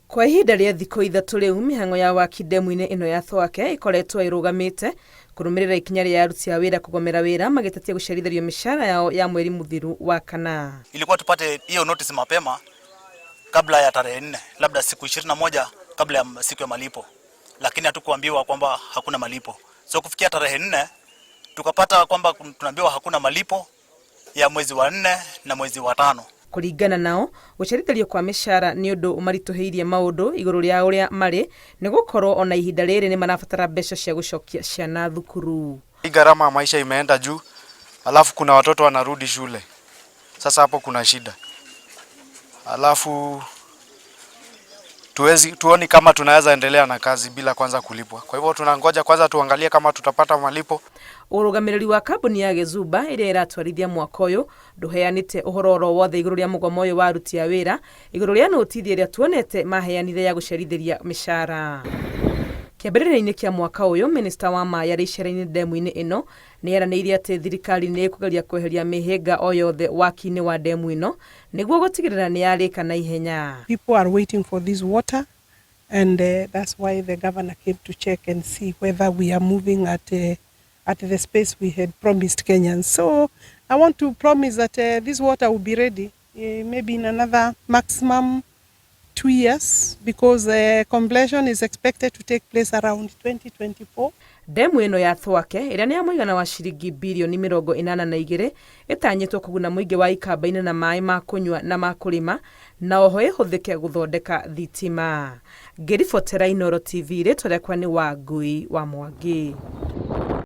Kwa ihinda rĩa thikũ ithatũ rĩu mĩhang'o ya Waki ndemu-inĩ ĩno ya Thwake ĩkoretwo ĩrũgamĩte kũrũmĩrĩra ikinya rĩa aruti a wĩra kũgomera wĩra magĩtetia gũcerithĩrio mĩcara yao ya mweri mũthiru wa kana. Ilikuwa tupate hiyo notice mapema kabla ya tarehe 4, labda siku 21 kabla ya siku ya malipo, lakini hatukuambiwa kwamba hakuna malipo. So kufikia tarehe 4 tukapata kwamba tunaambiwa hakuna malipo ya mwezi wa 4 na mwezi wa 5. Kũringana nao gũcerithĩrio kwa mĩcara nĩ ũndũ ũmaritũhĩirie maũndũ igũrũ rĩa ũrĩa marĩ nĩ gũkorwo ona ihinda rĩrĩ nĩ marabatara mbeca cia gũcokia ciana thukuru. Gharama ya maisha imeenda juu, alafu kuna watoto wanarudi shule. Sasa hapo kuna shida. Alafu tuoni kama tunaweza endelea na kazi bila kwanza kulipwa. Kwa hivyo tunangoja kwanza tuangalie kama tutapata malipo. Ũrũgamĩrĩri wa kambuni ya Gĩzumba ĩrĩa ĩratwarithia mwaka ũyũ ndũheanĩte ũhoro oro wothe igũrũ rĩa mũgomo ũyũ wa aruti a wĩra igũrũ rĩa notithia ĩrĩa tuonete maheanire ya gũcerithĩria mĩcara. Kĩambĩrĩria-inĩ kĩa mwaka ũyũ minista wa maĩ arĩ icera-inĩ ndemu-inĩ ĩno nĩ eranĩire atĩ thirikari nĩ ĩkũgeria kweheria mĩhĩnga o yothe waki-inĩ wa ndemu ĩno nĩguo gũtigĩrĩra nĩ yarĩka na ihenya. People are waiting for this water and that's why the governor came to check and see whether we are moving at the space we had promised Kenyans. So I want to promise that this water will be ready maybe in another maximum 2 years because completion is expected to take place around 2024. Ndemu ĩno ya Thwake ĩrĩa nĩ ya mũigana wa ciringi birioni 82 ĩtanyĩtwo kũguna mũingĩ wa ikamba-inĩ na maĩ ma kũnyua na ma kũrĩma na oho ĩhũthĩke gũthondeka thitima. Ngĩribotera Inooro TV rĩtwa rĩakwa nĩ Wangui wa Mwangi.